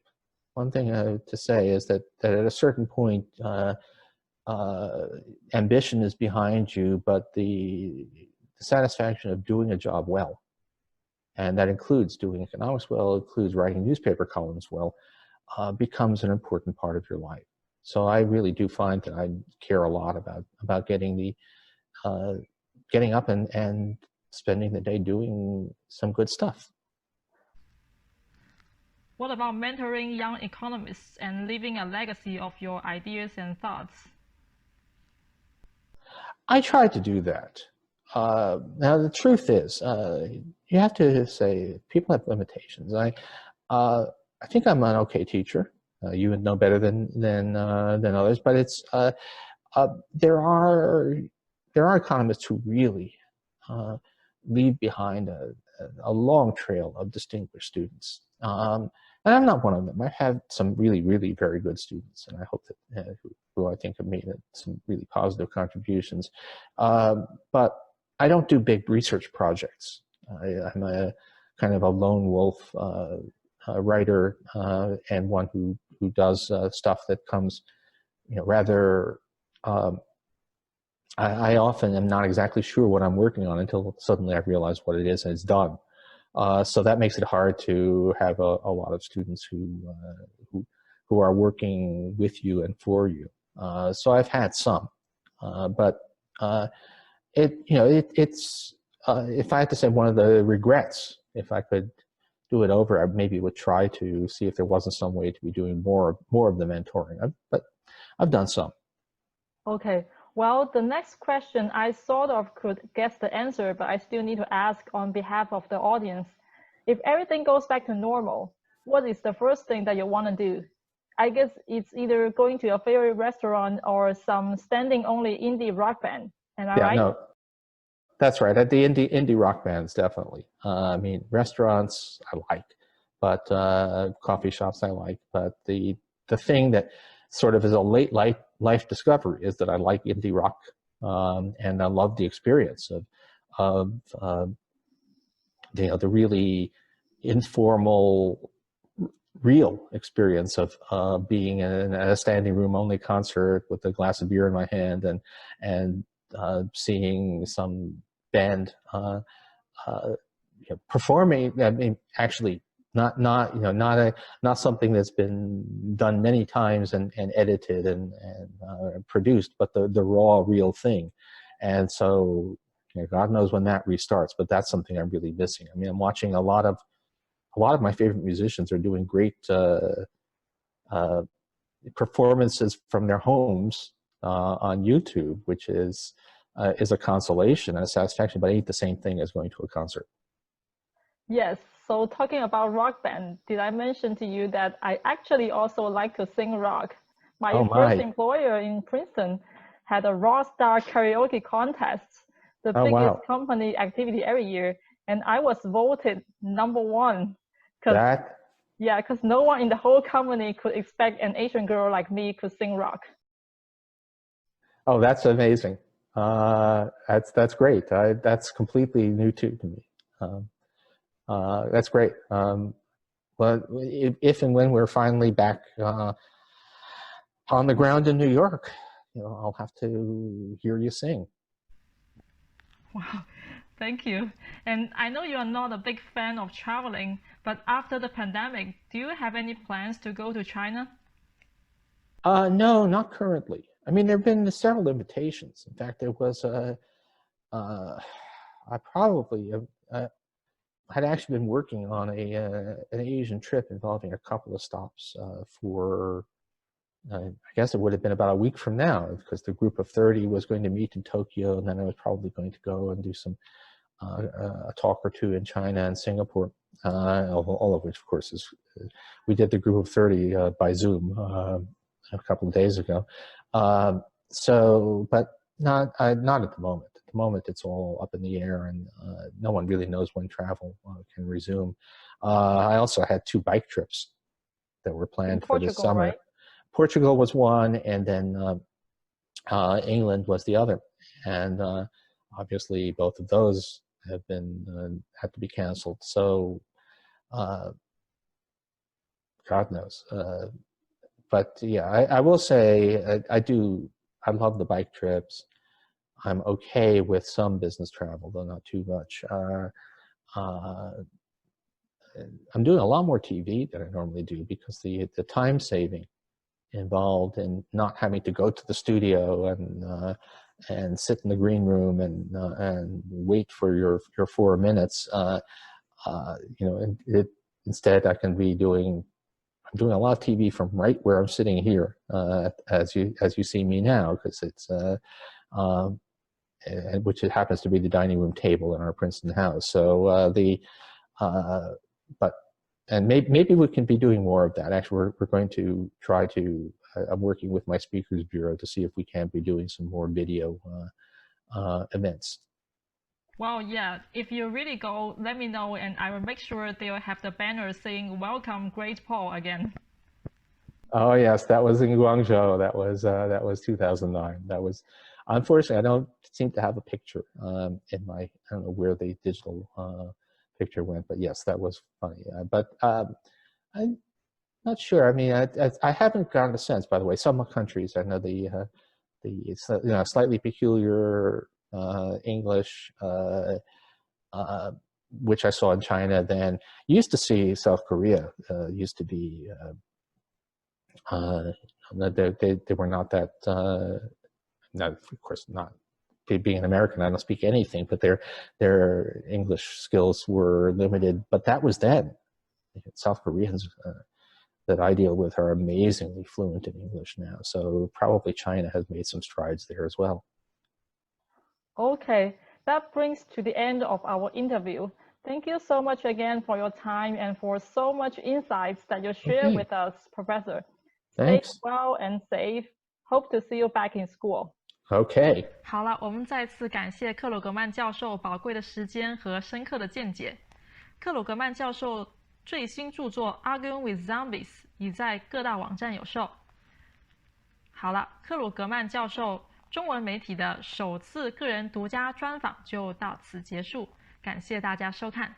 One thing to say is that at a certain point, ambition is behind you, but the satisfaction of doing a job well, and that includes doing economics well, includes writing newspaper columns well, becomes an important part of your life. So I really do find that I care a lot about getting up and spending the day doing some good stuff. What about mentoring young economists and leaving a legacy of your ideas and thoughts? I try to do that. Now the truth is, you have to say people have limitations. I think I'm an okay teacher. You would know better than others, but it's there are economists who really leave behind a long trail of distinguished students. And I'm not one of them. I have some really, really very good students, and I hope that who I think have made some really positive contributions. But I don't do big research projects. I'm a kind of a lone wolf writer and one who does stuff that comes, rather. I often am not exactly sure what I'm working on until suddenly I realize what it is and it's done. So that makes it hard to have a lot of students who are working with you and for you. So I've had some, but it's if I had to say one of the regrets, if I could do it over, I maybe would try to see if there wasn't some way to be doing more of the mentoring. But I've done some. Okay. Well, the next question I sort of could guess the answer, but I still need to ask on behalf of the audience. If everything goes back to normal, what is the first thing that you want to do? I guess it's either going to your favorite restaurant or some standing-only indie rock band. Am I right? No, that's right. At the indie rock bands, definitely. I mean, restaurants I like, but coffee shops I like. But the thing that sort of is a late life discovery is that I like indie rock, and I love the experience of the really informal, real experience of being in a standing room only concert with a glass of beer in my hand and seeing some band performing. I mean, actually. Not something that's been done many times and edited and produced, but the raw, real thing. And so, God knows when that restarts, but that's something I'm really missing. I mean, I'm watching a lot of my favorite musicians are doing great performances from their homes on YouTube, which is a consolation and a satisfaction, but it ain't the same thing as going to a concert. Yes. So talking about rock band, did I mention to you that I actually also like to sing rock? My first employer in Princeton had a rock star karaoke contest, the biggest company activity every year, and I was voted #1. Because no one in the whole company could expect an Asian girl like me could sing rock. Oh, that's amazing. That's great. That's completely new to me. That's great. Well, if and when we're finally back on the ground in New York, I'll have to hear you sing. Wow, thank you. And I know you are not a big fan of traveling, but after the pandemic, do you have any plans to go to China? No, not currently. I mean, there have been several invitations. In fact, there was I probably had actually been working on an Asian trip involving a couple of stops for, I guess it would have been about a week from now, because the group of 30 was going to meet in Tokyo, and then I was probably going to go and do a talk or two in China and Singapore, all of which, of course, is we did the group of 30 by Zoom a couple of days ago. But not at the moment. At the moment, it's all up in the air, and no one really knows when travel can resume. I also had 2 bike trips that were planned for this summer. Right? Portugal was one, and then England was the other. And obviously, both of those have been had to be canceled. So God knows. But yeah, I will say I love the bike trips. I'm okay with some business travel, though not too much. I'm doing a lot more TV than I normally do, because the time saving involved in not having to go to the studio and sit in the green room and wait for your 4 minutes. Instead I can be I'm doing a lot of TV from right where I'm sitting here, as you see me now, because it's which it happens to be the dining room table in our Princeton house. So maybe we can be doing more of that. Actually, we're going to try to. I'm working with my speakers bureau to see if we can be doing some more video events. Well, yeah, if you really go, let me know, and I will make sure they'll have the banner saying "Welcome, Great Paul" again. Oh yes, that was in Guangzhou. That was 2009. That was, unfortunately, I don't seem to have a picture in my. I don't know where the digital picture went, but yes, that was funny. But I'm not sure. I mean, I haven't gotten a sense. By the way, some countries, I know the slightly peculiar English, which I saw in China. Then used to see South Korea. Used to be. They were not that. Not, of course, not. Being an American, I don't speak anything, but their English skills were limited. But that was then. South Koreans that I deal with are amazingly fluent in English now. So probably China has made some strides there as well. Okay, that brings to the end of our interview. Thank you so much again for your time and for so much insights that you share with us, Professor. Thanks. Stay well and safe. Hope to see you back in school. Okay. 好了，我们再次感谢克鲁格曼教授宝贵的时间和深刻的见解。克鲁格曼教授最新著作《Arguing with Zombies》已在各大网站有售。好了，克鲁格曼教授中文媒体的首次个人独家专访就到此结束，感谢大家收看。